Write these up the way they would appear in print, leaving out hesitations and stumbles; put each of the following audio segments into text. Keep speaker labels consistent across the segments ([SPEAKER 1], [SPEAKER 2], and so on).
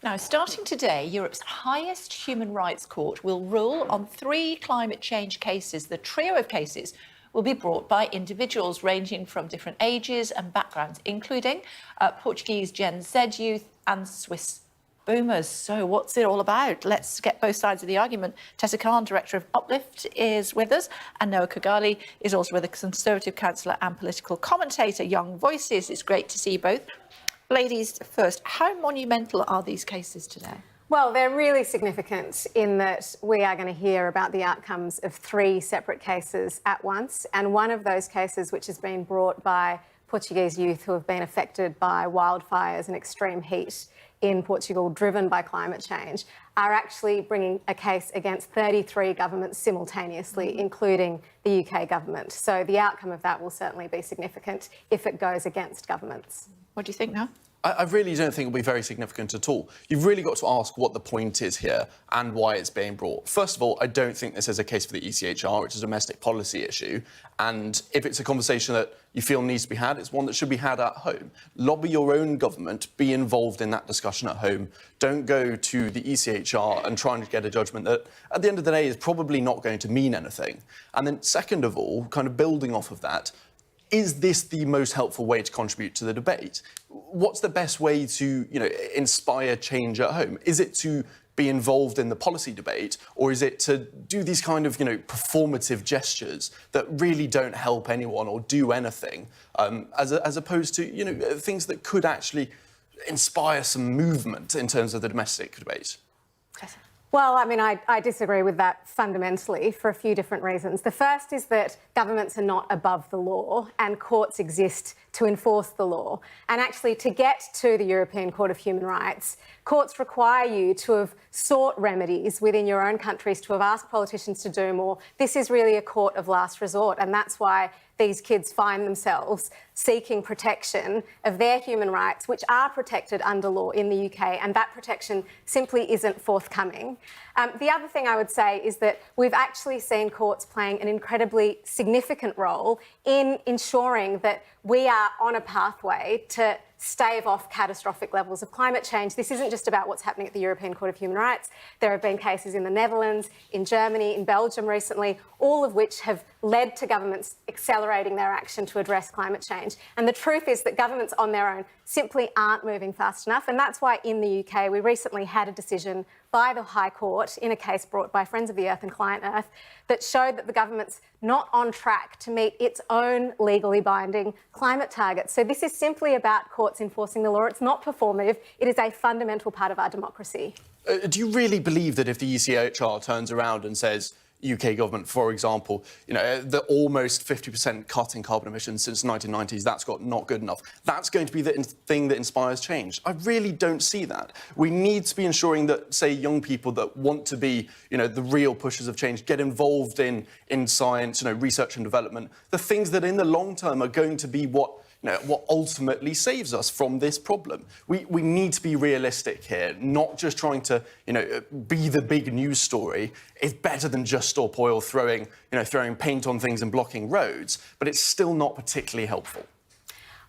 [SPEAKER 1] Now, starting today, Europe's highest human rights court will rule on 3 climate change cases. The trio of cases will be brought by individuals ranging from different ages and backgrounds, including Portuguese Gen Z youth and Swiss boomers. So what's it all about? Let's get both sides of the argument. Tessa Khan, Director of Uplift, is with us, and Noah Khogali is also with us, Conservative councillor and political commentator. Young voices. It's great to see you both. Ladies first, how monumental are these cases today?
[SPEAKER 2] Well, they're really significant in that we are going to hear about the outcomes of 3 separate cases at once. And one of those cases, which has been brought by Portuguese youth who have been affected by wildfires and extreme heat in Portugal driven by climate change, are actually bringing a case against 33 governments simultaneously, including the UK government. So the outcome of that will certainly be significant if it goes against governments.
[SPEAKER 1] What do you think now?
[SPEAKER 3] I really don't think it'll be very significant at all. You've really got to ask what the point is here and why it's being brought. First of all, I don't think this is a case for the ECHR, which is a domestic policy issue. And if it's a conversation that you feel needs to be had, it's one that should be had at home. Lobby your own government, be involved in that discussion at home. Don't go to the ECHR and try and get a judgment that, at the end of the day, is probably not going to mean anything. And then, second of all, kind of building off of that, is this the most helpful way to contribute to the debate? What's the best way to, inspire change at home? Is it to be involved in the policy debate, or is it to do these kind of, performative gestures that really don't help anyone or do anything, as opposed to, things that could actually inspire some movement in terms of the domestic debate?
[SPEAKER 2] Well, I mean, I disagree with that fundamentally for a few different reasons. The first is that governments are not above the law and courts exist to enforce the law. And actually, to get to the European Court of Human Rights, courts require you to have sought remedies within your own countries, to have asked politicians to do more. This is really a court of last resort, and that's why these kids find themselves seeking protection of their human rights, which are protected under law in the UK, and that protection simply isn't forthcoming. The other thing I would say is that we've actually seen courts playing an incredibly significant role in ensuring that we are on a pathway to stave off catastrophic levels of climate change. This isn't just about what's happening at the European Court of Human Rights. There have been cases in the Netherlands, in Germany, in Belgium recently, all of which have led to governments accelerating their action to address climate change. And the truth is that governments on their own simply aren't moving fast enough. And that's why in the UK we recently had a decision by the High Court in a case brought by Friends of the Earth and Client Earth that showed that the government's not on track to meet its own legally binding climate targets. So this is simply about courts enforcing the law. It's not performative. It is a fundamental part of our democracy.
[SPEAKER 3] Do you really believe that if the ECHR turns around and says, UK government, for example, the almost 50% cut in carbon emissions since the 1990s, that's got not good enough, that's going to be the thing that inspires change? I really don't see that. We need to be ensuring that, say, young people that want to be, the real pushers of change get involved in science, research and development, the things that in the long term are going to be what ultimately saves us from this problem. We need to be realistic here, not just trying to, be the big news story. It's better than just Stop Oil throwing paint on things and blocking roads, but it's still not particularly helpful.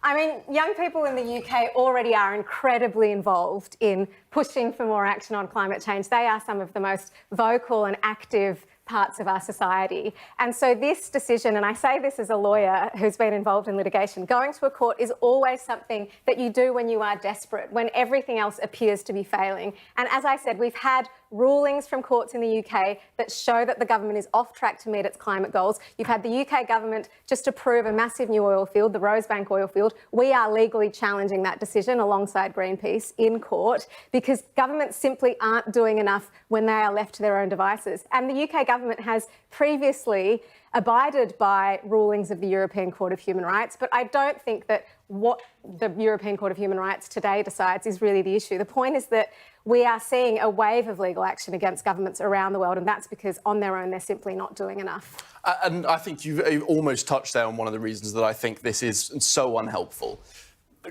[SPEAKER 2] I mean, young people in the UK already are incredibly involved in pushing for more action on climate change. They are some of the most vocal and active parts of our society. And so this decision, and I say this as a lawyer who's been involved in litigation, going to a court is always something that you do when you are desperate, when everything else appears to be failing. And as I said, we've had rulings from courts in the UK that show that the government is off track to meet its climate goals. You've had the UK government just approve a massive new oil field, the Rosebank oil field. We are legally challenging that decision alongside Greenpeace in court because governments simply aren't doing enough when they are left to their own devices. And the UK government has previously abided by rulings of the European Court of Human Rights, but I don't think that what the European Court of Human Rights today decides is really the issue. The point is that we are seeing a wave of legal action against governments around the world, and that's because on their own they're simply not doing enough.
[SPEAKER 3] And I think you've almost touched there on one of the reasons that I think this is so unhelpful.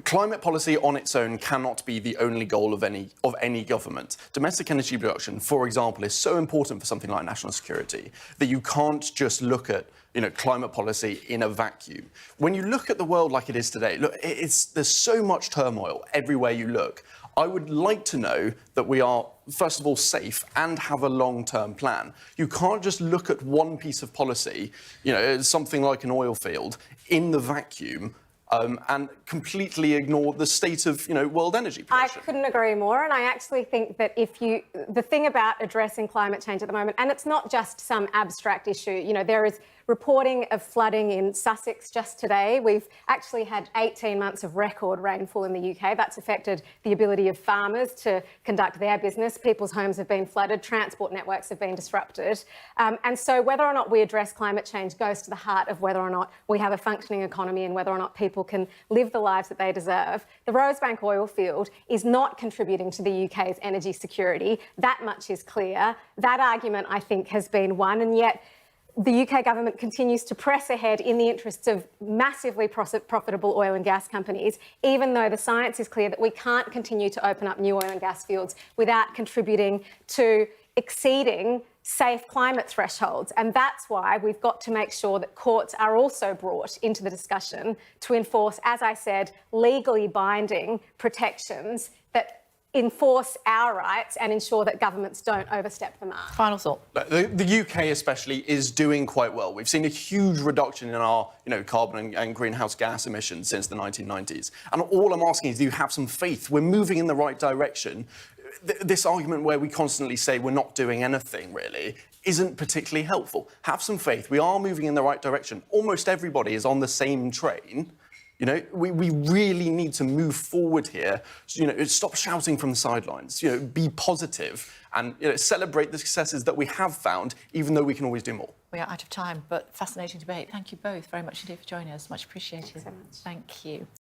[SPEAKER 3] Climate policy on its own cannot be the only goal of any government. Domestic energy production, for example, is so important for something like national security that you can't just look at climate policy in a vacuum. When you look at the world like it is today, look, there's so much turmoil everywhere you look. I would like to know that we are, first of all, safe and have a long-term plan. You can't just look at one piece of policy, something like an oil field, in the vacuum, and completely ignore the state of, world energy production.
[SPEAKER 2] I couldn't agree more, and I actually think that the thing about addressing climate change at the moment, and it's not just some abstract issue, there is reporting of flooding in Sussex just today. We've actually had 18 months of record rainfall in the UK. That's affected the ability of farmers to conduct their business. People's homes have been flooded, transport networks have been disrupted. And so whether or not we address climate change goes to the heart of whether or not we have a functioning economy and whether or not people can live the lives that they deserve. The Rosebank oil field is not contributing to the UK's energy security. That much is clear. That argument, I think, has been won, and yet the UK government continues to press ahead in the interests of massively profitable oil and gas companies, even though the science is clear that we can't continue to open up new oil and gas fields without contributing to exceeding safe climate thresholds. And that's why we've got to make sure that courts are also brought into the discussion to enforce, as I said, legally binding protections that enforce our rights and ensure that governments don't overstep the mark.
[SPEAKER 1] Final thought.
[SPEAKER 3] The UK especially is doing quite well. We've seen a huge reduction in our carbon and greenhouse gas emissions since the 1990s. And all I'm asking is, do you have some faith? We're moving in the right direction. This argument where we constantly say we're not doing anything really isn't particularly helpful. Have some faith. We are moving in the right direction. Almost everybody is on the same train. We really need to move forward here. Stop shouting from the sidelines. Be positive and celebrate the successes that we have found, even though we can always do more.
[SPEAKER 1] We are out of time, but fascinating debate. Thank you both very much indeed for joining us. Much appreciated.
[SPEAKER 2] Thanks so much.
[SPEAKER 1] Thank you.